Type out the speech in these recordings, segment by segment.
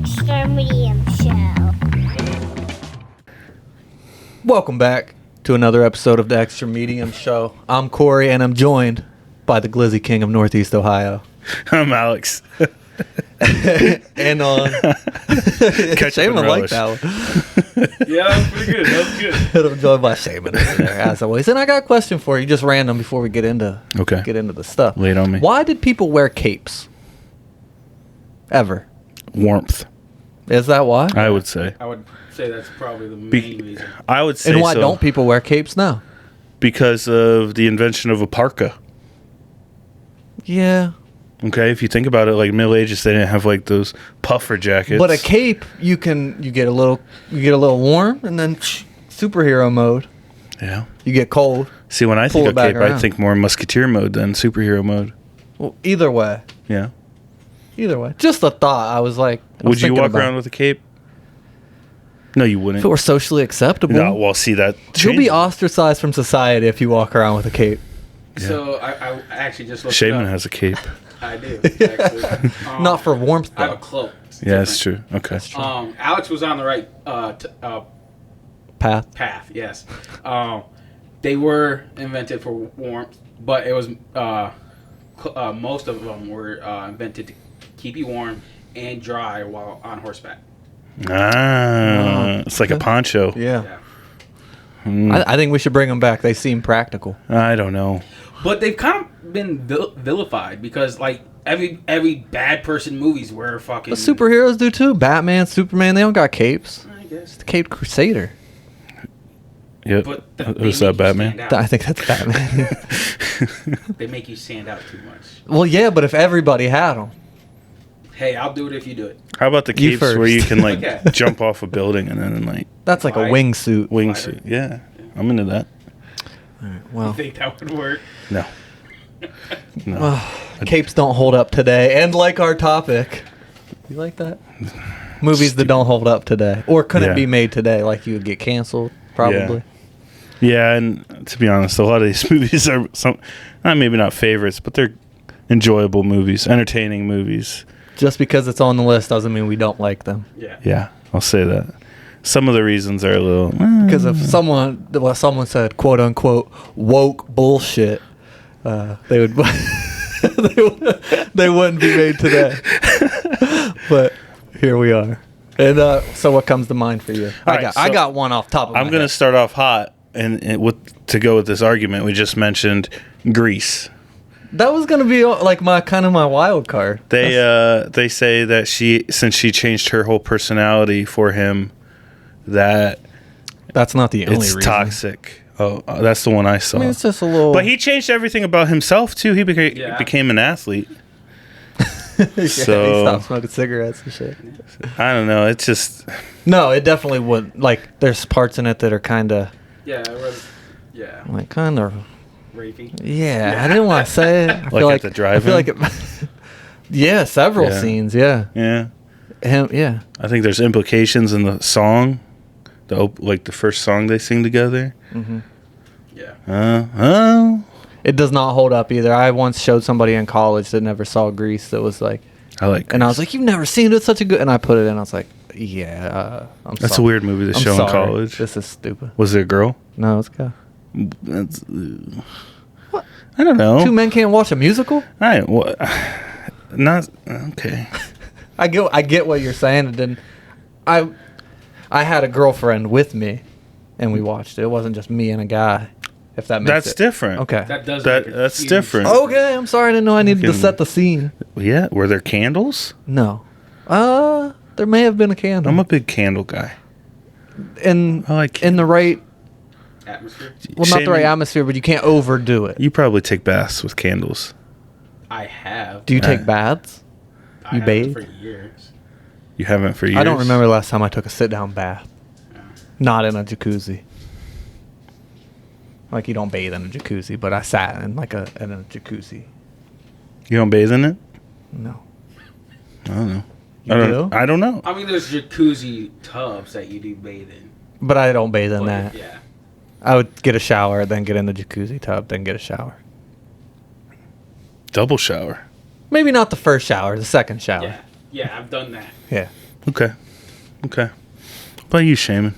Extra Medium Show. Welcome back to another episode of the Extra Medium Show. I'm Corey, and I'm joined by the Glizzy King of Northeast Ohio. I'm Alex. And on Shaman like that one. Yeah, that was pretty good. That was good. And I'm joined by Shaman over there, as always. And I got a question for you, just random, before we get into the stuff. Lay it on me. Why did people wear capes? Ever? Warmth, Is that why? I would say. I would say that's probably the main reason. I would say And why so, don't people wear capes now? because of the invention of a parka. Yeah. Okay, if you think about it, like Middle Ages, they didn't have like those puffer jackets. But a cape, you get a little warm, and then superhero mode. Yeah. You get cold. See, when I Pull think it of back cape, I around. think more musketeer mode than superhero mode. Well, either way. Yeah. Just a thought. I was like, Would you walk around with a cape? No, you wouldn't. if it were socially acceptable? No, well, see that. You'll be changes. ostracized from society if you walk around with a cape. Yeah. So I actually just looked Shaman it up. has a cape. I do. Actually. Not for warmth, I have a though. cloak. It's Yeah, that's different. true. Okay. Alex was on the right Path. path. Yes. They were invented for warmth, but it was most of them were invented to keep you warm and dry while on horseback. It's like a Okay. poncho. Yeah. Yeah. I think we should bring them back. They seem practical. I don't know. But they've kind of been vilified because like every bad person movies were fucking But superheroes do too. Batman, Superman, they don't got capes. I guess. The Caped Crusader. Yep. But they Who's make that, you stand Batman? out. I think that's Batman. They make you stand out too much. Well, yeah, but if everybody had them. Hey, I'll do it if you do it. How about the You capes where first. you can like Okay. jump off a building and then like That's like a Fly. wingsuit. wingsuit? Yeah, I'm into that. You Well, think that would work? No, no. capes don't hold up today. And like our topic. You like that? Movies that don't hold up today. Or couldn't Yeah. be made today. Like you would get canceled, probably. Yeah, and to be honest, a lot of these movies are maybe not favorites, but they're enjoyable movies, entertaining movies. Just because it's on the list doesn't mean we don't like them. Yeah. Yeah, I'll say that. Some of the reasons are a little Because if someone said, quote unquote, woke bullshit, they would they wouldn't be made today. But here we are. And so what comes to mind for you? All right, I so got one off top of my I'm going to head. start off hot, and to go with this argument, we just mentioned Grease. That was going to be like my wild card. They say that since she changed her whole personality for him, that That's not the only it's reason. toxic. Oh, that's the one I saw. I mean, it's just a little. But he changed everything about himself too. He Yeah. became an athlete. Yeah, he so- stopped smoking cigarettes and shit. I don't know. It's just No, it definitely would. Like, there's parts in it that are kind of, Yeah. It was, yeah. Rapey. Yeah, I didn't want to say it. I Like feel at like the drive-in? I feel like it, yeah, several Yeah. scenes. Yeah, yeah. yeah. I think there's implications in the song, like the first song they sing together. Yeah. It does not hold up either. I once showed somebody in college that never saw Grease that was like, I like. and I was like, "You've never seen it? It's such a good." And I put it in. I was like, "Yeah, I'm That's sorry. a weird movie to I'm show sorry. in college. This is stupid." Was it a girl? No, it's good. That's, I don't know. Two men can't watch a musical. Not okay. I get what you're saying. And then I had a girlfriend with me, and we watched it. It wasn't just me and a guy. If that makes That's it. different. Okay. That does. make a That's huge- different. Okay, I'm sorry. I didn't know I needed to Fucking- set the scene. Yeah. Were there candles? No. There may have been a candle. I'm a big candle guy. in I like in the right, Atmosphere. well, not the Shaming- right atmosphere, but you can't overdo it. You probably take baths with candles. I have. Do you Yeah. take baths? I you haven't bathe? for years. You haven't for years. I don't remember the last time I took a sit down bath. Yeah. Not in a jacuzzi. Like, you don't bathe in a jacuzzi, but I sat in in a jacuzzi. You don't bathe in it? No. I don't know. You do? I don't know. I mean, there's jacuzzi tubs that you do bathe in. But I don't bathe in But, that. Yeah. I would get a shower, then get in the jacuzzi tub, then get a shower. Double shower. Maybe not the first shower, the second shower. Yeah. Yeah, I've done that. Yeah. Okay. What about you, Shaman?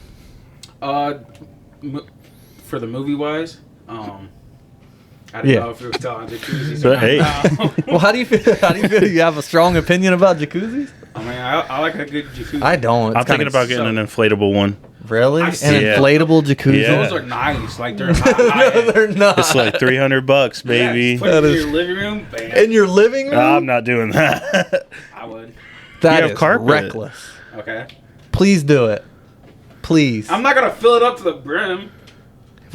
For the movie wise, I don't know if it was still on jacuzzis or Hey. not. Well, how do you feel? How do you feel? You have a strong opinion about jacuzzis? I mean, I like a good jacuzzi. I don't. It's I'm thinking about getting an inflatable one. Really? An I've seen it. inflatable jacuzzi? Yeah. Those are nice. Like they're high No, they're not. It's like $300, baby. Put it in That is- your living room. Bam. In your living room? I'm not doing that. I would. That You have is carpet. reckless. Okay. Please do it. Please. I'm not gonna fill it up to the brim.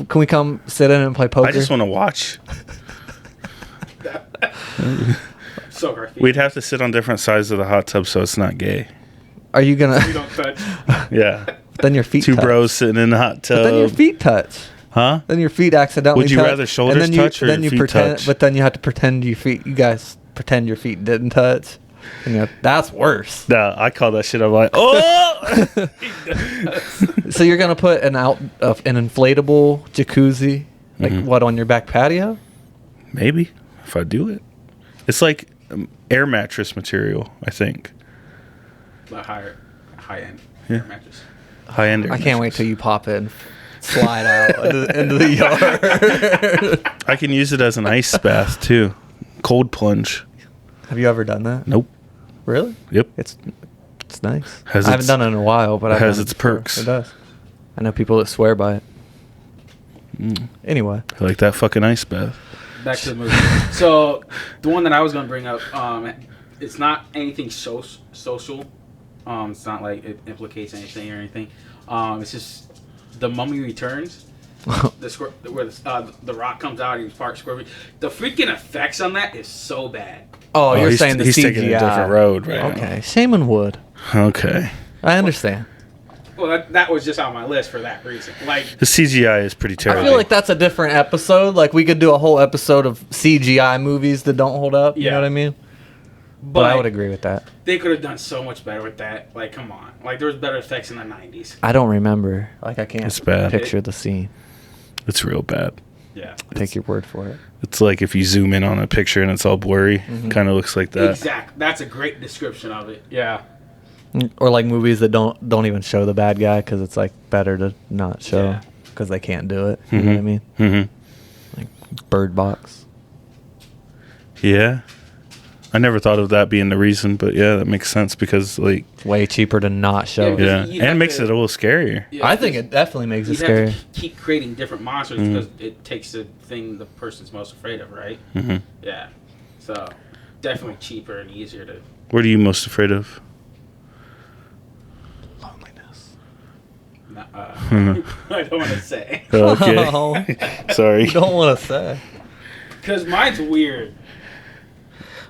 Can we come sit in and play poker? I just want to watch. So graphic. We'd have to sit on different sides of the hot tub so it's not gay. Are you You gonna? don't touch. Yeah. Then your feet. Two touch. bros sitting in the hot But then your tub. feet touch. Huh? Then your feet accidentally. Would you touch, rather shoulders and then you, touch or then you feet pretend, touch? But then you have to pretend your feet. You guys pretend your feet didn't touch. And that's worse. No, I call that shit. I'm like, oh! So you're gonna put an inflatable jacuzzi, like Mhm. what, on your back patio? Maybe if I do it. It's like air mattress material, I think. But high end Yeah. mattress. High end. I can't wait till you pop it and slide out into the yard. I can use it as an ice bath too. Cold plunge. Have you ever done that? Nope. Really? Yep. It's nice. Has I haven't its- done it in a while, but it I've has done its before. perks. It does. I know people that swear by it. Anyway, I like that fucking ice bath. Back to the movie. So the one that I was gonna bring up, it's not anything social. It's not like it implicates anything or anything. It's just The Mummy Returns. Where the rock comes out and he's part scorpion. The freaking effects on that is so bad. oh, you're he's, saying the he's CGI. taking a different road, right? Okay, Shaman would. Okay. I understand. Well, that was just on my list for that reason. Like, The CGI is pretty I terrible. feel like that's a different episode. Like we could do a whole episode of CGI movies that don't hold up. You Yeah. know what I mean? But I would agree with that. They could have done so much better with that. Like, come on. Like, there was better effects in the 90s. I don't remember. Like I can't It's bad. picture the scene. It's real bad. Yeah. Take your word for it. It's like if you zoom in on a picture and it's all blurry, kind of looks like that. Exactly. That's a great description of it. Yeah. Or like movies that don't even show the bad guy because it's like better to not show Yeah. because they can't do it. You know what I mean? Mm-hmm. Like Bird Box. Yeah. I never thought of that being the reason, but yeah, that makes sense because like Way cheaper to not show. Yeah, it. because yeah, you'd and it have makes to- it a little scarier. Yeah, I think it definitely makes it you'd scary. have to keep creating different monsters because it takes the thing the person's most afraid of, right? Mm-hmm. Yeah. So, definitely cheaper and easier to... What are you most afraid of? Loneliness. I don't want to say. Okay. Oh, Sorry. you don't want to say. Because mine's weird.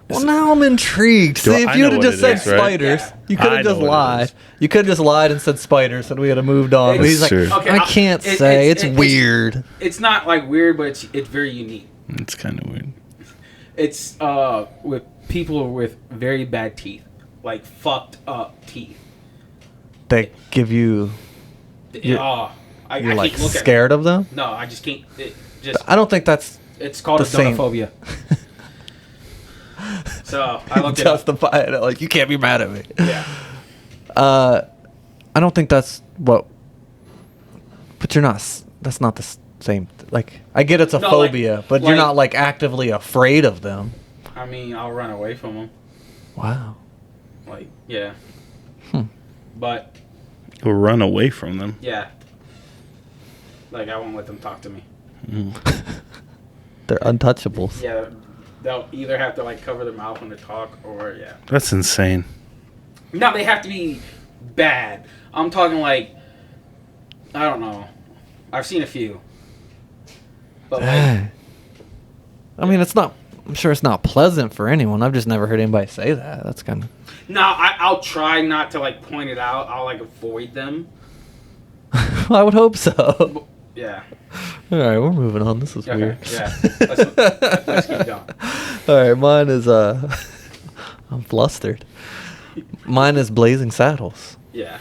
Well, now I'm intrigued. Do See, if I you know would have what just it said is, right? spiders, Yeah. you could I have know just what it lied. is. You could have just lied and said spiders, and we would have moved on. But he's like, It's true. Okay, I can't say. It's weird. It's not like weird, but it's very unique. It's kind of weird. It's with people with very bad teeth, like fucked up teeth. They give you. You're- I You're like can't look scared of them. at it. No, I just can't. It just I don't think that's it's called the same. odontophobia. So I looked it up. justify it. Like you can't be mad at me. Yeah. I don't think that's what. But you're not. That's not the same. Like I get it's a No, like- phobia, but you're like- not like actively afraid of them. I mean, I'll run away from them. Wow. Like, yeah. Hmm. But Or run away from them. yeah. Like I won't let them talk to me. They're untouchables. Yeah. They'll either have to like cover their mouth when they talk, or yeah. That's insane. No, they have to be bad. I'm talking like, I don't know. I've seen a few. But like, Hey. I mean, it's not. I'm sure it's not pleasant for anyone. I've just never heard anybody say that. That's kind of. no, I'll try not to like point it out. I'll like avoid them. I would hope so. Yeah. All right, we're moving on. This is Okay, weird. yeah. Let's keep going. All right, mine is I'm flustered. Mine is Blazing Saddles. Yeah.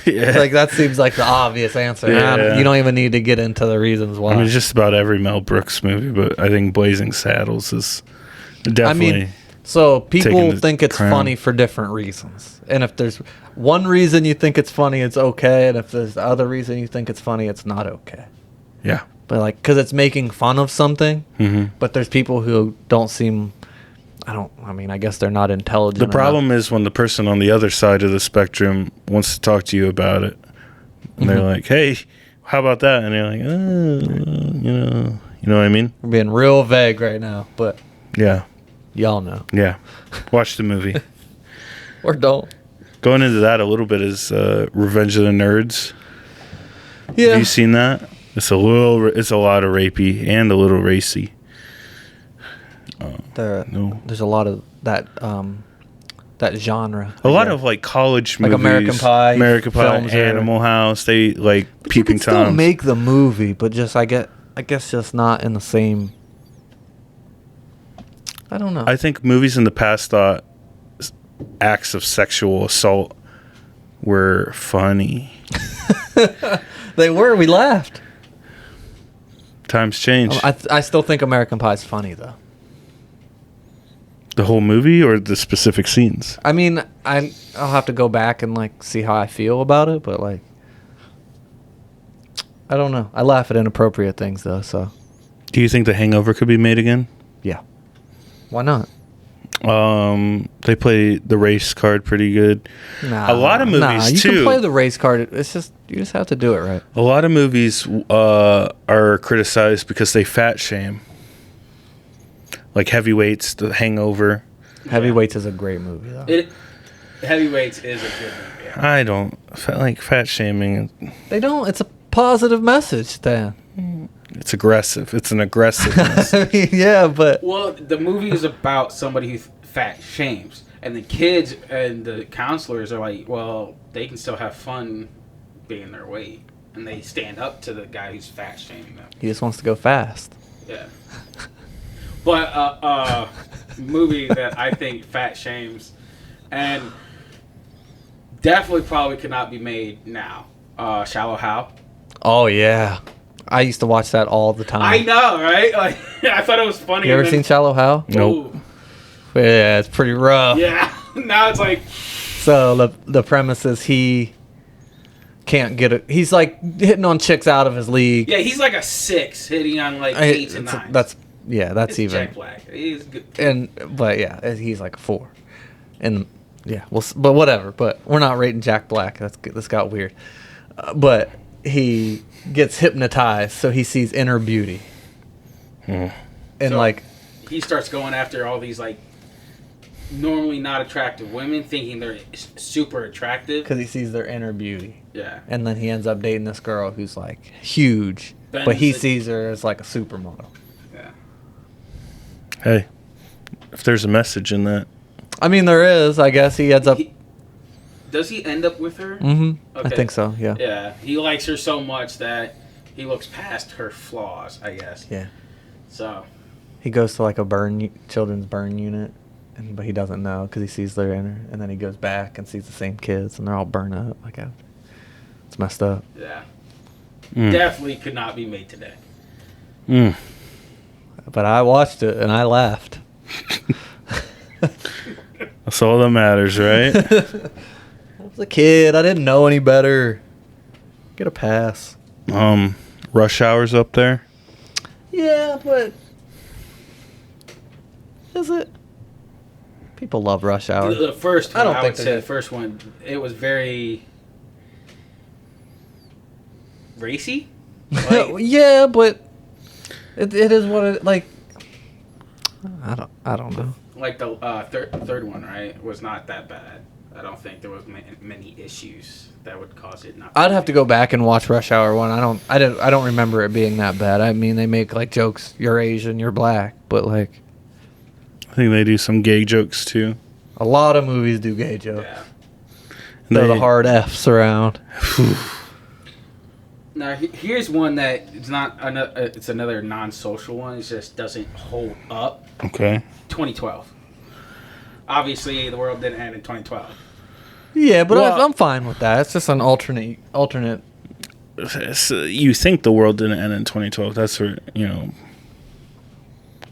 Yeah. Like that seems like the obvious answer. Yeah. You don't even need to get into the reasons why. I mean, it's just about every Mel Brooks movie, but I think Blazing Saddles is definitely. So Taking people the think it's crown. funny for different reasons. And if there's one reason you think it's funny, it's okay. And if there's the other reason you think it's funny, it's not okay. Yeah. But like, because it's making fun of something. Mm-hmm. But there's people who don't seem. I guess they're not intelligent. The problem is when the person on the other side of the spectrum wants to talk to you about it. And they're like, hey, how about that? And you're like, you know what I mean? We're being real vague right now, but Yeah. y'all know. Yeah. Watch the movie. Or don't. Going into that a little bit is Revenge of the Nerds. Yeah. Have you seen that? It's a lot of rapey and a little racy. No. There's a lot of that that genre. A lot of like college Like movies. American Pie films or- Animal House. They like You Peeping can still Toms. make the movie, but just I guess just not in the same. I don't know. I think movies in the past thought acts of sexual assault were funny. They were. We laughed. Times change. I still think American Pie is funny though. The whole movie or the specific scenes? I mean, I'll have to go back and like see how I feel about it, but like, I don't know. I laugh at inappropriate things though, so Do you think The Hangover could be made again? yeah. Why not? They play the race card pretty good. Nah, A lot of movies, you too. can play the race card. It's just you just have to do it right. A lot of movies are criticized because they fat shame. Like Heavyweights, The Hangover. Heavyweights is a great movie though. Heavyweights is a good movie. Yeah. I don't like fat shaming. They don't. It's a positive message, Dan. It's aggressive. It's an aggressive. I mean, yeah, but Well, the movie is about somebody who fat shames, and the kids and the counselors are like, well, they can still have fun being their weight, and they stand up to the guy who's fat shaming them. he just wants to go fast. Yeah. But movie that I think fat shames, and definitely probably could not be made now. Shallow Hal. Oh yeah, I used to watch that all the time. I know, right? Like, I thought it was funny. You ever and seen then- Shallow Hal? Nope. Ooh. Yeah, it's pretty rough. Yeah. Now it's like, So the premise is he can't get it. He's like hitting on chicks out of his league. yeah, he's like a 6 hitting on like 8s and 9s. That's It's even. Jack Black. He's good. But yeah, he's like a 4. And yeah, but whatever. But we're not rating Jack Black. This got weird. But he gets hypnotized, so he sees inner beauty. And So- like, He starts going after all these like normally not attractive women, thinking they're super attractive. because he sees their inner beauty. Yeah. And then he ends up dating this girl who's like huge, Then but he it's- sees her as like a supermodel. Yeah. Hey, if there's a message in that. I mean, there is. I guess he ends up. Does he end up with her? I Okay. think so. Yeah. Yeah. He likes her so much that he looks past her flaws, I guess. Yeah. So. He goes to like a children's burn unit, but he doesn't know because he sees their inner, and then he goes back and sees the same kids, and they're all burned up. Like it's messed up. Yeah. Mm. Definitely could not be made today. Mm. But I watched it and I laughed. That's all that matters, right? I was a kid. I didn't know any better. Get a pass. Rush Hour's up there. Yeah, but is it? People love Rush Hour. The first I one, don't I think would they say do. the first one, it was very racy. Like, Yeah, but it is what it like. I don't know. like the third one, right, was not that bad. I don't think there was many issues that would cause it not. I'd have to go back and watch Rush Hour 1. I don't remember it being that bad. I mean, they make like jokes. You're Asian, you're black, but like I think they do some gay jokes too. a lot of movies do gay jokes. Yeah. And Throw they- the hard F's around. Now here's one that it's not another. It's another non-social one. It just doesn't hold up. Okay. 2012. Obviously, the world didn't end in 2012. Yeah, but Well- I'm fine with that. It's just an alternate. So you think the world didn't end in 2012? That's where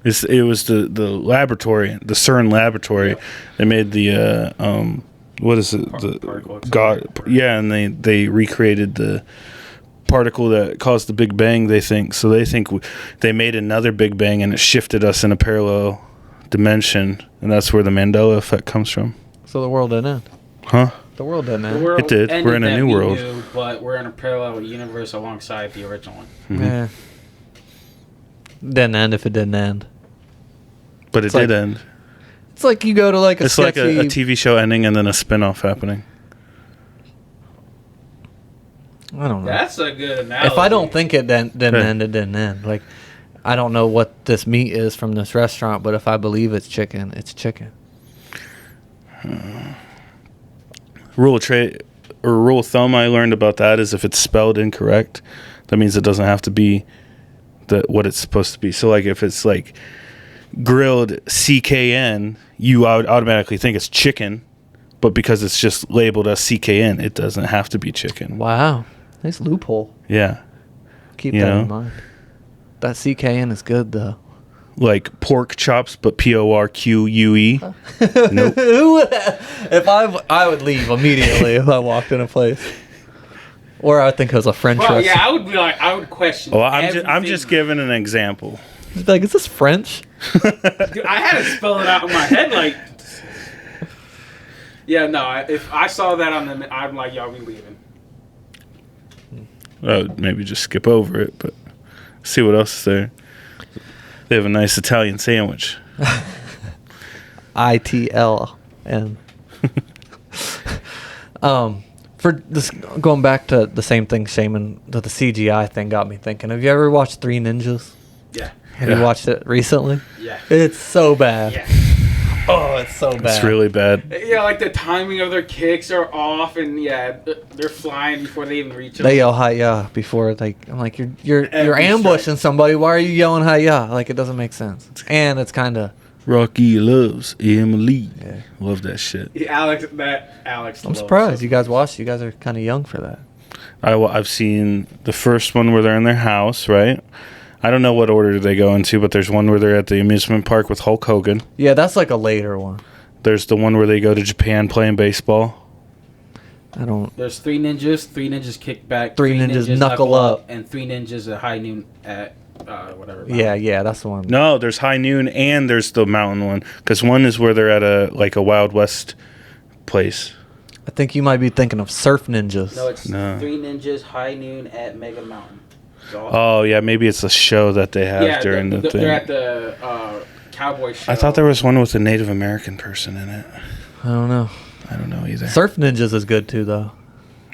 It was the laboratory, the CERN laboratory. Yep. They made the what is it? Particle God, accelerator. yeah, and they recreated the particle that caused the Big Bang. They think they made another Big Bang and it shifted us in a parallel dimension, and that's where the Mandela effect comes from. So the world didn't end. Huh? The world didn't The end. world It did. ended We're in a that new we world. knew, but we're in a parallel universe alongside the original one. Mm-hmm. Yeah. Didn't end if it didn't end. But it It's did like- end. It's like you go to like a It's like sketchy... a TV show ending and then a spin-off happening. I don't know. That's a good analogy. If I don't think it didn't Yeah. end, it didn't end. Like, I don't know what this meat is from this restaurant, but if I believe it's chicken, it's chicken. Rule of thumb I learned about that is if it's spelled incorrect, that means it doesn't have to be what it's supposed to be. So like if it's like grilled CKN, you would automatically think it's chicken, but because it's just labeled as CKN, it doesn't have to be chicken. Wow. Nice loophole. Yeah. Keep You that know? in mind. That CKN is good, though. Like pork chops, but PORQUE. Nope. Who would if I would leave immediately if I walked in a place. Or I would think it was a French Well, restaurant. yeah, I would be like, I would question. Well, I'm everything. just giving an example. Just be like, is this French? Dude, I had to spell it out in my head, like. Yeah, no. If I saw that on the, I'm like, y'all be leaving. I would maybe just skip over it, but see what else is there. They have a nice Italian sandwich. ITLN. For this, going back to the same thing, Shaman, the CGI thing got me thinking. Have you ever watched Three Ninjas? Yeah. Have Yeah. you watched it recently? Yeah. It's so bad. Yeah. Oh, it's so bad. It's really bad. Yeah, like the timing of their kicks are off, and yeah, they're flying before they even reach them. They yell hi-ya before I'm like, you're Every ambushing strike. somebody. Why are you yelling hi-ya? Like, it doesn't make sense. And it's kind of... Rocky loves Emily. Yeah. Love that shit. Alex. I'm loves surprised it. you guys watched. You guys are kind of young for that. I've seen the first one where they're in their house, right? I don't know what order they go into, but there's one where they're at the amusement park with Hulk Hogan. Yeah, that's like a later one. There's the one where they go to Japan playing baseball. I don't... There's Three Ninjas kick back, Three Ninjas knuckle up. and Three Ninjas at high noon at whatever. Yeah, that's the one. No, there's High Noon and there's the mountain one. Because one is where they're at a Wild West place. I think you might be thinking of Surf Ninjas. No, it's No. Three Ninjas high noon at Mega Mountain. So, Oh, yeah, maybe it's a show that they have during the thing. they're at the cowboy show. I thought there was one with a Native American person in it. I don't know. I don't know either. Surf Ninjas is good too, though.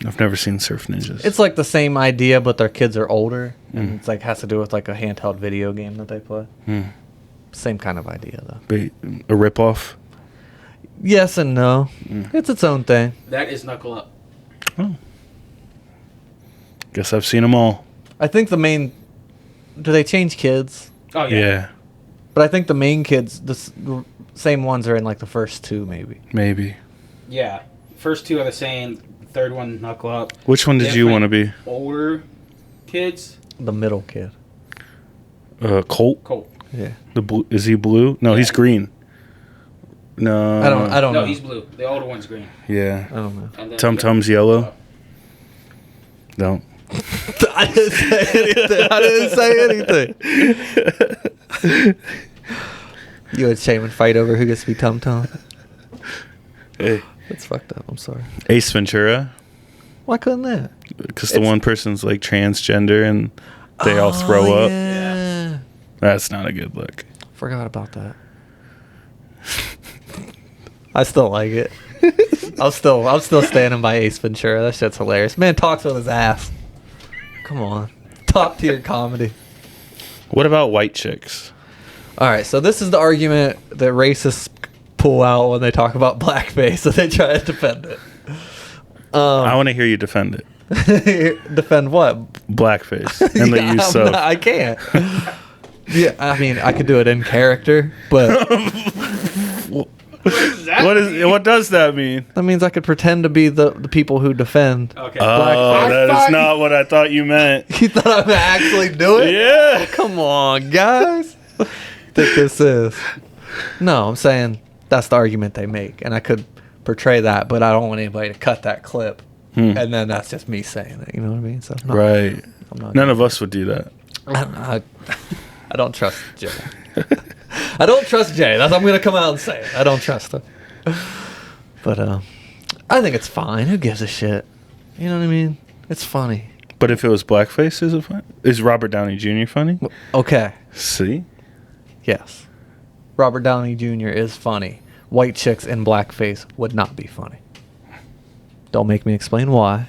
I've never seen Surf Ninjas. It's like the same idea, but their kids are older, and Mm. it's like has to do with like a handheld video game that they play. Hmm. Same kind of idea, though. A ripoff. Yes and no. Mm. It's its own thing. That is Knuckle Up. Oh. Guess I've seen them all. I think the main. Do they change kids? Oh Yeah, But I think the main kids, the same ones are in like the first two, maybe. maybe. Yeah. First two are the same. Third one, Knuckle Up. Which one did you Different want to be? Older kids, The middle kid. Colt? Colt. Yeah. The blue, is he blue? No, he's Yeah. green. No. I don't No, know. he's blue. The older one's green. Yeah. I don't know. And then Tum Tum's yellow. No. I didn't say anything. You and Shaman fight over who gets to be Tum Tum. Hey. That's fucked up. I'm sorry. Ace Ventura. Why couldn't that? Because the one person's like transgender and they all throw Oh, up. Yeah. That's not a good look. Forgot about that. I still like it. I'm still standing by Ace Ventura. That shit's hilarious. Man talks with his ass. Come on. Top tier comedy. What about white chicks? All right, so this is the argument that racists pull out when they talk about blackface, so they try to defend it. I want to hear you defend it. Defend what? Blackface and the use of. I can't. Yeah, I mean, I could do it in character, but What does that mean? that means I could pretend to be the people who defend. Okay. Oh, Blackface. that I is not what I thought you meant. You thought I would actually do it? Yeah. Come on, guys. think this is? No, I'm saying that's the argument they make, and I could portray that, but I don't want anybody to cut that clip, and then that's just me saying it. You know what I mean? So Right. I'm not None of us would do that. I don't trust Jay. I don't trust Jay. That's I'm gonna come out and say it. I don't trust him. But I think it's fine. Who gives a shit? You know what I mean? It's funny. But if it was blackface, is it fun? Is Robert Downey Jr. funny? Okay. See? Yes. Robert Downey Jr. is funny. White chicks in blackface would not be funny. Don't make me explain why.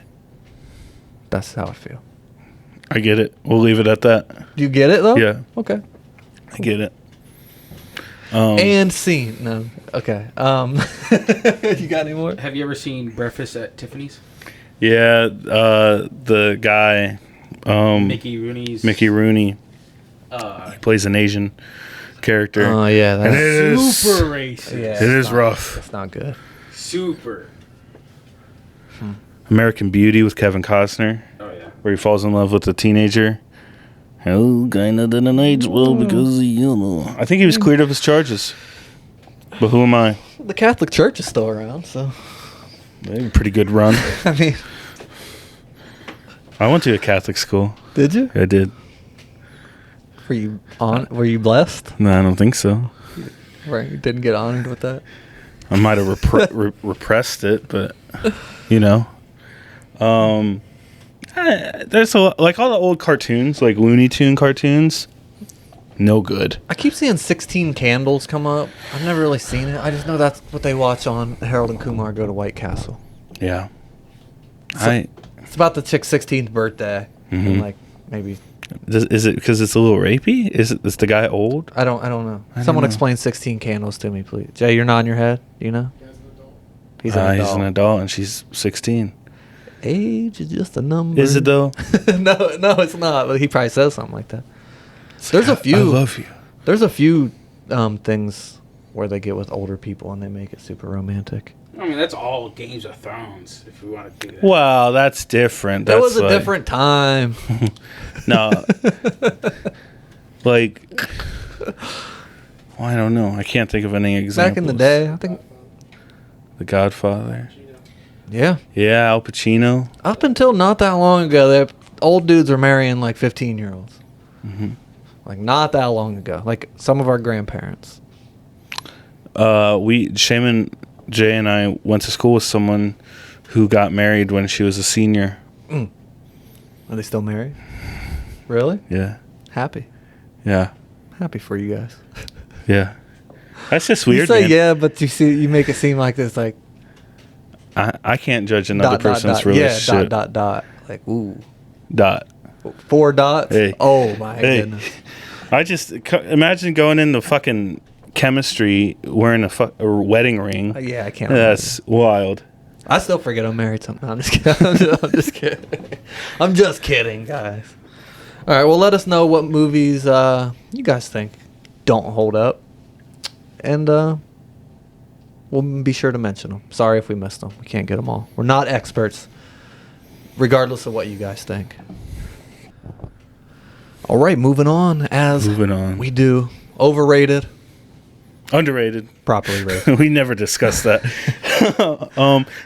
That's how I feel. I get it. We'll leave it at that. Do you get it though? Yeah. Okay. I get it. And scene. No. Okay. You got any more? Have you ever seen Breakfast at Tiffany's? Yeah. The guy, Mickey Rooney's. Mickey Rooney. He plays an Asian character. Oh yeah. And it is Super racist. Yeah, It is not- rough. It's not good. Super. American Beauty with Kevin Costner, Oh yeah. where he falls in love with a teenager. Oh, kind of didn't age well because I think he was cleared of his charges. But who am I? The Catholic Church is still around, so They have a pretty good run. I mean, I went to a Catholic school. did you? I did. Were you blessed? No, I don't think so. Right, you didn't get honored with that. I might have repressed it, but there's like all the old cartoons, like Looney Tune cartoons. No good. I keep seeing 16 Candles come up. I've never really seen it. I just know that's what they watch on Harold and Kumar Go to White Castle. Yeah. It's about the chick's 16th birthday. And Mhm. like maybe Is it because it's a little rapey? Is the guy old? I don't know. I don't Someone know. explain 16 Candles to me, please. Jay, you're nodding your head. Do you know? He's an adult. He's an adult and she's 16. Age is just a number. Is it though? no, it's not. But he probably says something like that. There's a few. I love you. There's a few things where they get with older people and they make it super romantic. I mean, that's all Games of Thrones, if we want to do that. Wow, that's different. That was a like- different time. No. Like, well, I don't know. I can't think of any examples. Back in the day, I think. The Godfather. Yeah. Yeah, Al Pacino. Up until not that long ago, the old dudes were marrying like 15-year-olds. Mhm. Like not that long ago. Like some of our grandparents. Shaman, Jay, and I went to school with someone who got married when she was a senior. Are they still married? Really? Yeah. Happy. Yeah. Happy for you guys. Yeah. That's just You weird, say man. yeah, but you make it seem like this like I can't judge another person's dot. relationship. Yeah, dot. Like ooh. Dot. 4 dots. Hey. Oh my Hey. goodness. I just imagine going into fucking chemistry wearing a wedding ring. Yeah, I can't. That's wild. I still forget I'm married. Something. I'm just kidding. I'm just kidding. I'm just kidding, guys. All right. Well, let us know what movies you guys think don't hold up, and we'll be sure to mention them. Sorry if we missed them. We can't get them all. We're not experts, regardless of what you guys think. All right, moving on. Moving on. We do overrated, Underrated. properly rated. We never discussed that.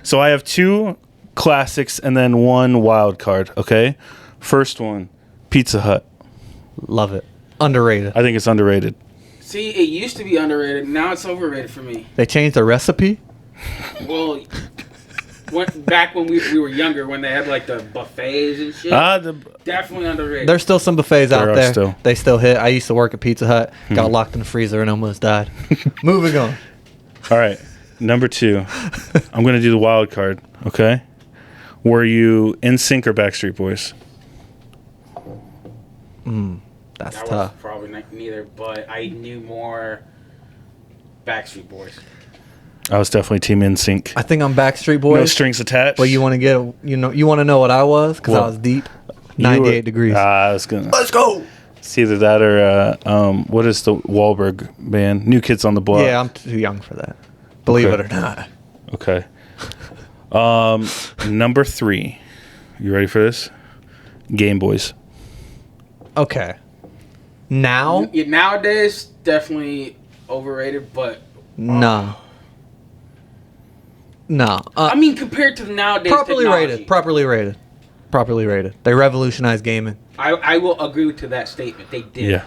So I have 2 classics and then 1 wild card. Okay. First one, Pizza Hut. Love it. Underrated. I think it's underrated. See, it used to be underrated. Now it's overrated for me. They changed the recipe. Well, back when we were younger, when they had like the buffets and shit, definitely underrated. There's still some buffets There out are there. still. They still hit. I used to work at Pizza Hut. Got locked in the freezer and almost died. Moving on. All right. Number 2. I'm going to do the wild card. Okay. Were you NSYNC or Backstreet Boys? That's I was tough. probably neither, but I knew more Backstreet Boys. I was definitely Team NSYNC. I think I'm Backstreet Boys. No strings attached. But you want to you want to know what I was because I What? was deep. You were- 98 degrees. I was gonna. Let's go. It's either that or what is the Wahlberg band? New Kids on the Block. Yeah, I'm too young for that. Believe Okay. it or not. Okay. Number 3. You ready for this? Game Boys. Okay. Now? Nowadays, definitely overrated, but No. No. I mean, compared to the nowadays properly technology, rated. Properly rated. They revolutionized gaming. I will agree to that statement. They did. Yeah.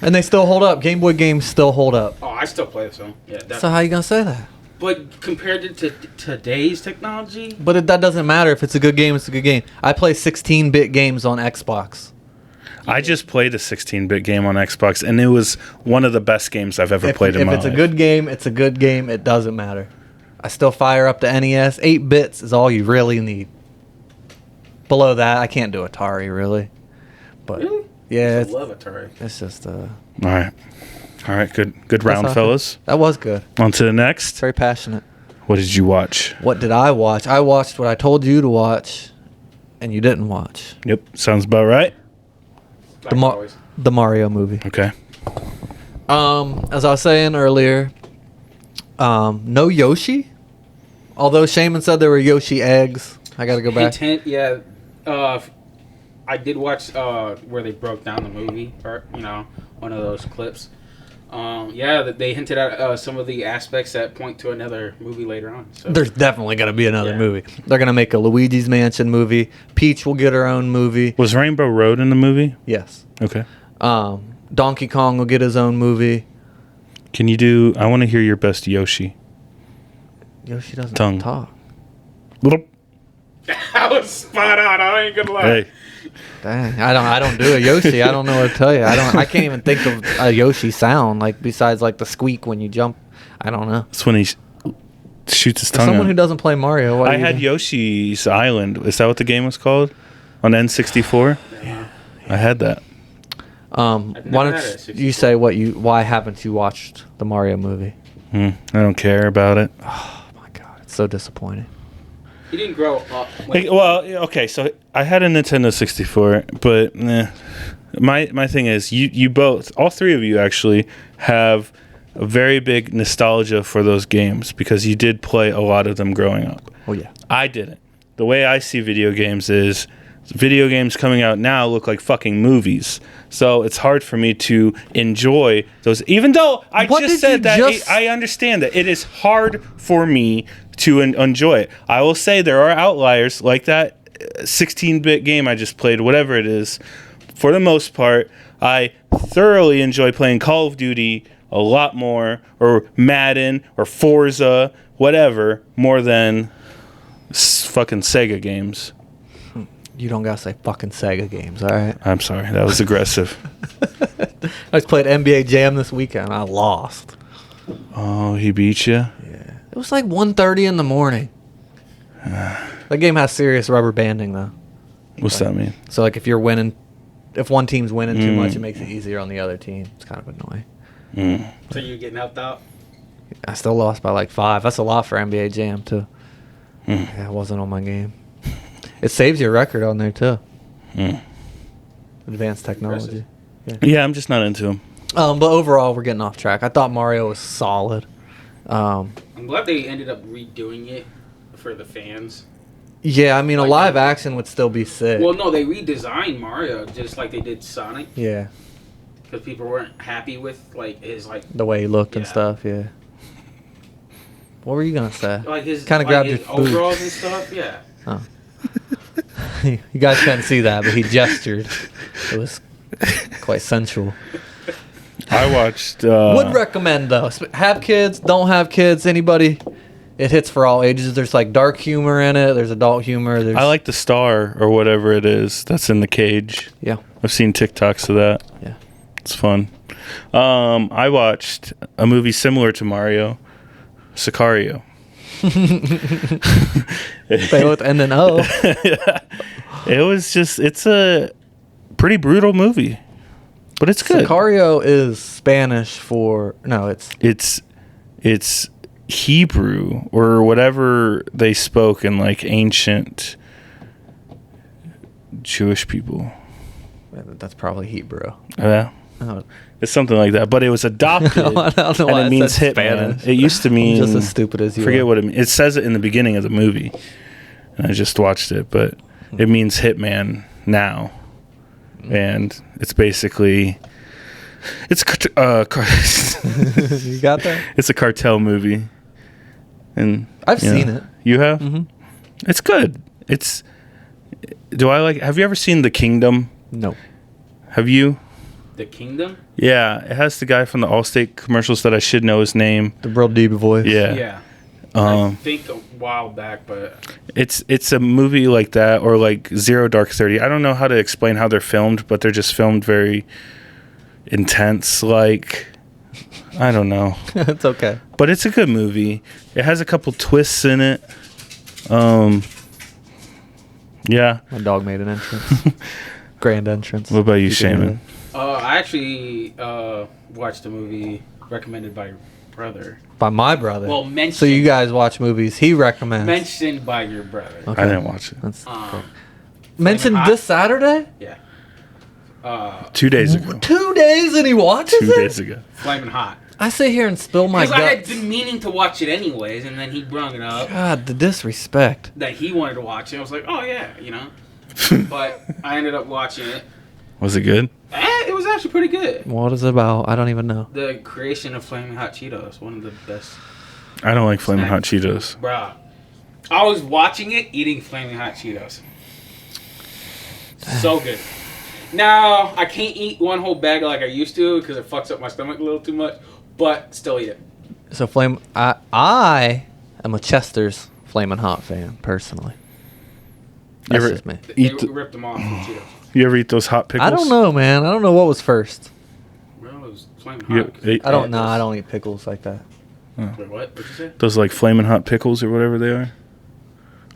And they still hold up. Game Boy games still hold up. Oh, I still play some. Yeah, definitely. So how you gonna say that? But compared to today's technology, But that doesn't matter. If it's a good game, it's a good game. I play 16-bit games on Xbox. I just played a 16-bit game on Xbox, and it was one of the best games I've ever played in my life. If it's a good game, it's a good game. It doesn't matter. I still fire up the NES. 8 bits is all you really need. Below that, I can't do Atari, really. But really? yeah, I love Atari. it's just All right. Good that's round, how I fellas. feel. That was good. On to the next. Very passionate. What did you watch? What did I watch? I watched what I told you to watch, and you didn't watch. Yep, sounds about right. Like always. The Mario movie. Okay. As I was saying earlier, no Yoshi. Although Shaman said there were Yoshi eggs. I got to go back. Hint, yeah. I did watch where they broke down the movie, or one of those clips. Yeah, that they hinted at some of the aspects that point to another movie later on. So. There's definitely going to be another Yeah. movie. They're going to make a Luigi's Mansion movie. Peach will get her own movie. Was Rainbow Road in the movie? Yes. Okay. Donkey Kong will get his own movie. Can you do... I want to hear your best Yoshi. Yoshi doesn't Tongue. talk. Little... That was spot on. I ain't gonna lie. Hey. Dang, I don't do a Yoshi. I don't know what to tell you. I can't even think of a Yoshi sound besides the squeak when you jump. I don't know. That's when he shoots his For tongue someone out. who doesn't play Mario, what I do you had do? Yoshi's Island. Is that what the game was called? On N64? Yeah. I had that. Why never had don't a you 64. say why haven't you watched the Mario movie? I don't care about it. Oh my god, it's so disappointing. He didn't grow up. Okay, so I had a Nintendo 64, but my thing is, you both, all three of you actually, have a very big nostalgia for those games because you did play a lot of them growing up. Oh yeah. I didn't. The way I see video games is video games coming out now look like fucking movies. So it's hard for me to enjoy those. Even though I What just did said you that, just- I understand that it is hard for me to enjoy it. I will say there are outliers like that 16-bit game I just played, whatever it is. For the most part, I thoroughly enjoy playing Call of Duty a lot more, or Madden, or Forza, whatever, more than fucking Sega games. You don't gotta say fucking Sega games, all right? I'm sorry, that was aggressive. I just played NBA Jam this weekend. I lost. Oh, he beat you? Yeah. It was like 1:30 in the morning. That game has serious rubber banding though. What's that mean? So if one team's winning too much, it makes it easier on the other team. It's kind of annoying. So you're getting helped out. I still lost by like 5. That's a lot for NBA Jam too. Yeah, it wasn't on my game. It saves your record on there too. Advanced technology. Yeah, I'm just not into him. But overall, we're getting off track. I thought Mario was solid. I'm glad they ended up redoing it for the fans. Yeah, I mean, a Like live that. action would still be sick. Well, no, they redesigned Mario just like they did Sonic Yeah, because people weren't happy with his the way he looked and Yeah. stuff. Yeah. What were you gonna say? his Kinda grabbed his your food. overalls and stuff. Yeah. Oh. You guys couldn't see that, but he gestured. It was quite sensual. I watched... Would recommend though. Have kids, don't have kids, anybody. It hits for all ages. There's like dark humor in it. There's adult humor. There's I like the star, or whatever it is, that's in the cage. Yeah. I've seen TikToks of that. Yeah. It's fun. I watched a movie similar to Mario, Sicario. They both end in O. It's a pretty brutal movie, but it's good. Sicario is Spanish for It's Hebrew or whatever they spoke in like ancient Jewish people. That's probably Hebrew. Yeah. Oh. It's something like that, but it was adopted, I don't know why and I it means said hitman. Spanish. It used to mean I'm just as stupid as you. forget are. what it means. It says it in the beginning of the movie, and I just watched it, but it means hitman now, and it's basically It's You got that? it's a cartel movie, and I've seen it. You have? Mhm. It's good. It's. Do I like? Have you ever seen The Kingdom? No. Have you? The Kingdom. Yeah, it has the guy from the Allstate commercials that I should know his name. The real deep voice. Yeah. Yeah. I think a while back, but It's a movie like that, or like Zero Dark 30. I don't know how to explain how they're filmed, but they're just filmed very intense. Like, I don't know, It's okay. but it's a good movie. It has a couple twists in it. Yeah. My dog made an entrance. Grand entrance. What about you, can hear Shaman? I actually watched a movie recommended by your brother. it. By my brother. Well, mentioned. So you guys watch movies he recommends. Mentioned by your brother. Okay. I didn't watch it. That's Um, mentioned Hot? this Saturday? Yeah. 2 days ago. 2 days and he watches 2 it? days ago. Flaming Hot. I sit here and spill my Because I had guts. been meaning to watch it anyways, and then he brought it up God, the disrespect. that he wanted to watch it. I was like, oh yeah, you know. But I ended up watching it. Was it good? It was actually pretty good. What is it about? I don't even know. The creation of Flaming Hot Cheetos, one of the best. I don't like Flaming Hot Cheetos. Bruh. I was watching it, eating Flaming Hot Cheetos. So good. Now, I can't eat one whole bag like I used to because it fucks up my stomach a little too much, but still eat it. So I am a Chester's Flamin' Hot fan, personally. You That's ever just me. eat They ripped them off from Cheetos. You ever eat those hot pickles? I don't know, man. I don't know what was first. Well, it was Flaming You Hot. ate I don't know. I don't eat pickles like that. Wait, what? What'd you say? those like flaming hot pickles or whatever they are.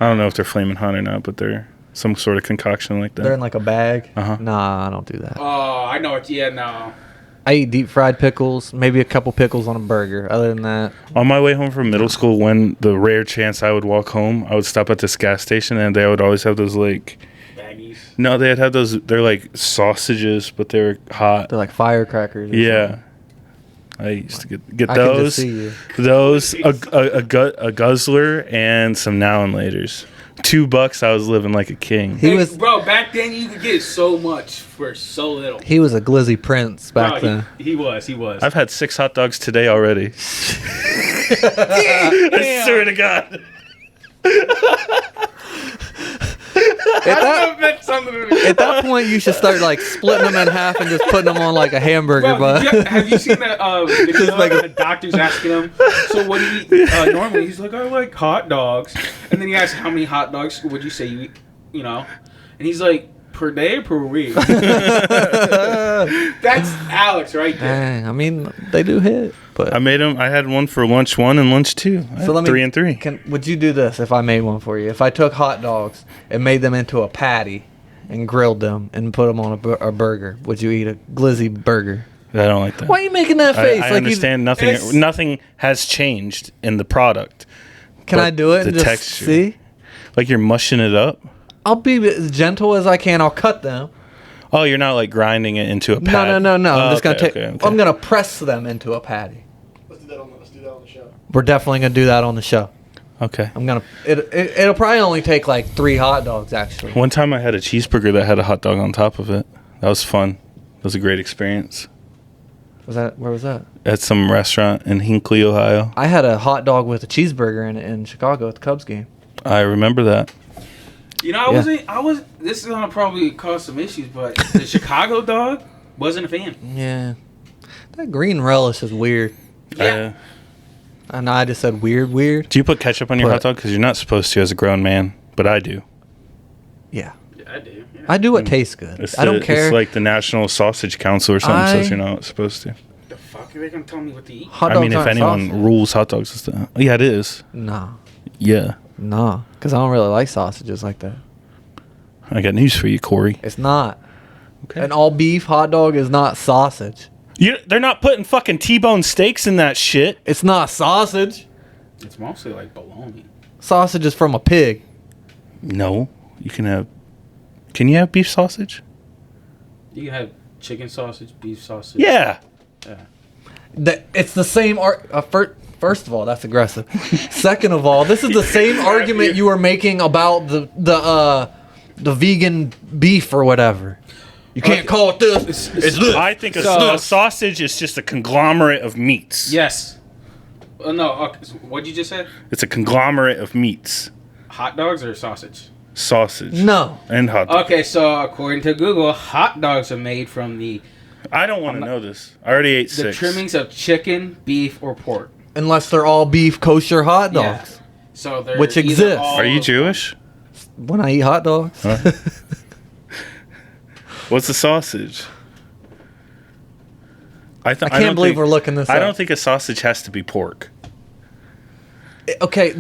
I don't know if they're flaming hot or not, but they're some sort of concoction like that. They're in like a bag. Uh-huh. Nah, I don't do that. Oh, I know it. Yeah, no. I eat deep fried pickles, maybe a couple pickles on a burger. Other than that, On my way home from middle school, when the rare chance I would walk home, I would stop at this gas station and they would always have those like, Baggies. no, they'd have those, they're like sausages, but they're hot. they're like firecrackers. or Yeah. I used to get something. I can just those, see you. a guzzler and some now and laters. $2, I was living like a king. He Hey, was bro, back then you could get so much for so little. he was a glizzy prince back Bro, then. He was. I've had 6 hot dogs today already. I swear to God. At meant something to me. that point, you should start like splitting them in half and just putting them on like a hamburger Bro, bun. have you seen that video Just like of the doctor's asking him, so what do you eat normally? He's like, I like hot dogs. And then he asks, how many hot dogs would you say you eat, you know? And he's like, per day or per week? That's Alex right there. Dang, I mean, they do hit. But I made them. I had one for lunch 1 and lunch 2. I had 3 and 3. Would you do this if I made one for you? If I took hot dogs and made them into a patty and grilled them and put them on a burger, would you eat a glizzy burger? I don't like that. Why are you making that face? I like understand It's- nothing has changed in the product. Can but I do it the and just texture. see? Like you're mushing it up. I'll be as gentle as I can. I'll cut them. Oh, you're not like grinding it into a pad. No. I'm Oh, just gonna okay, take. okay. I'm gonna press them into a patty. Let's do that on the show. We're definitely gonna do that on the show. Okay. I'm gonna. It'll probably only take like 3 hot dogs actually. One time I had a cheeseburger that had a hot dog on top of it. That was fun. It was a great experience. Where was that? At some restaurant in Hinckley, Ohio. I had a hot dog with a cheeseburger in Chicago at the Cubs game. I remember that. You know, this is gonna probably cause some issues, but the Chicago dog wasn't a fan. Yeah, that green relish is weird. Yeah. I know I just said weird. Do you put ketchup on your But- hot dog? Because you're not supposed to as a grown man, but I do. Yeah, Yeah, I do. Yeah. I do what tastes good. I don't care. It's like the National Sausage Council or something says you're not supposed to. The fuck are they gonna tell me what to eat? Hot I dogs mean, if aren't anyone sausage. rules hot dogs and stuff. Yeah, it is. Nah, Yeah. because I don't really like sausages like that. I got news for you, Corey. It's not. Okay. An all beef hot dog is not sausage. They're not putting fucking T-bone steaks in that shit. It's not sausage. It's mostly like bologna. Sausage is from a pig. No. You can have... Can you have beef sausage? You can have chicken sausage, beef sausage. Yeah. It's the same First of all, that's aggressive. Second of all, this is the same argument you were making about the vegan beef or whatever. You can't call it this. It's this. I think a sausage is just a conglomerate of meats. Yes. No. Okay, so what'd you just say? It's a conglomerate of meats. Hot dogs or sausage? Sausage. No. And hot dogs. Okay, so according to Google, hot dogs are made from the I don't want to know this. I already ate the 6. trimmings of chicken, beef, or pork. Unless they're all beef kosher hot Yeah. dogs. So they're Which either exists. all Are you of- Jewish? When I eat hot dogs. Huh? What's a sausage? I can't believe we're looking this up. I don't think a sausage has to be pork. Okay,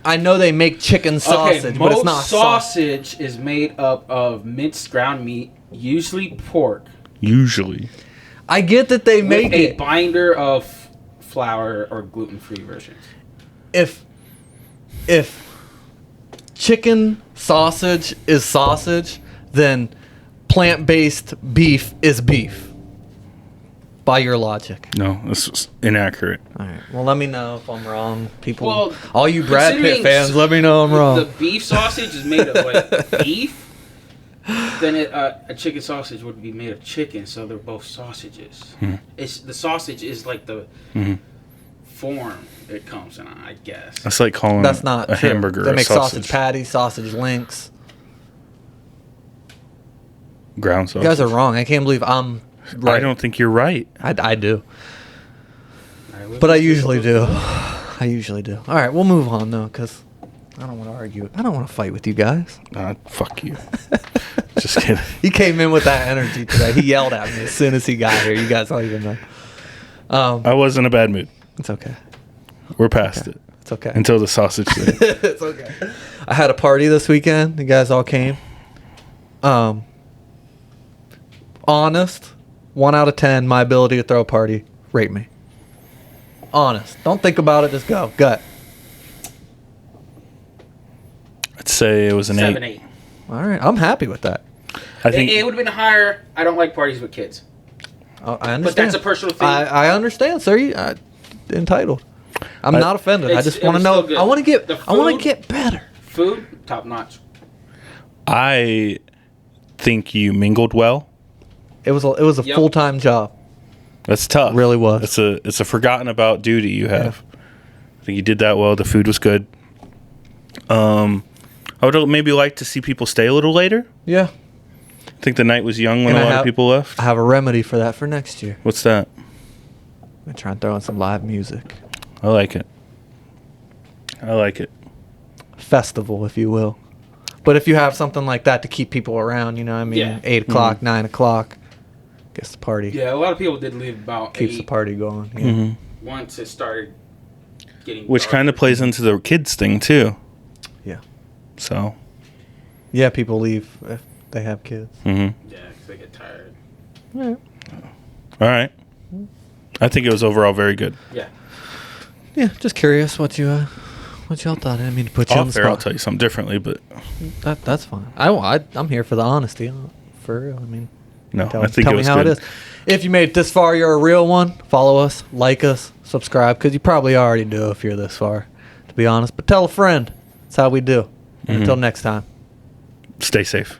I know they make chicken sausage, Okay, but it's most not sausage. sausage is made up of minced ground meat, usually pork, Usually. I get that they with make a it. binder of flour or gluten-free versions. If chicken sausage is sausage, then plant-based beef is beef. By your logic. No, this is inaccurate. All right. Well, let me know if I'm wrong, people. Well, all you Brad Pitt considering fans, let me know I'm wrong. The beef sausage is made of like beef. Then a chicken sausage would be made of chicken, so they're both sausages. It's the sausage is like the form it comes in, I guess. That's like calling That's not a true. hamburger They a make sausage. patties, sausage links. Ground sausage. You guys are wrong. I can't believe I'm right. I don't think you're right. I do. But I usually do. I usually do. All right, we'll move on, though, because I don't want to argue. I don't want to fight with you guys. Fuck you. Just kidding. He came in with that energy today. He yelled at me as soon as he got here. You guys don't even know. I was in a bad mood. It's okay. We're past it. It's okay. Until the sausage thing. It's okay. I had a party this weekend. You guys all came. Honest, 1 out of 10, my ability to throw a party. Rate me. Honest. Don't think about it. Just go. Gut. I'd say it was an 7, 8. 8. All right. I'm happy with that. I think It would have been higher. I don't like parties with kids. I understand. But that's a personal thing. I understand, sir. You entitled. I'm not offended. I just it want to was know. still good. I want to get. The I want to food- get better. Food, top notch. I think you mingled well. It was a Yep. full-time job. That's tough. It really was. It's a forgotten about duty you have. I think you did that well. The food was good. I would maybe like to see people stay a little later. Yeah. I think the night was young when And a I lot have- of people left. I have a remedy for that for next year. What's that? I'm gonna try and throw in some live music. I like it. I like it. Festival, if you will. But if you have something like that to keep people around, you know what I mean? Yeah. 8 o'clock, 9 o'clock. Gets the party. Yeah, a lot of people did leave about Keeps 8 the party going. Yeah. Mm-hmm. once it started getting Which dark. kind of plays into the kids thing too. Yeah. So. Yeah, people leave if they have kids. Mm-hmm. Yeah, 'cause they get tired. Yeah. All right. I think it was overall very good. Yeah. Yeah, just curious what y'all thought. I didn't mean to put you on the Off air, I'll spot. tell you something differently, but That's fine. I'm here for the honesty. For real. I mean, no, tell I think tell it me was how good. it is. If you made it this far, you're a real one. Follow us, like us, subscribe, because you probably already do if you're this far, to be honest. But tell a friend. That's how we do. And Mhm. until next time. Stay safe.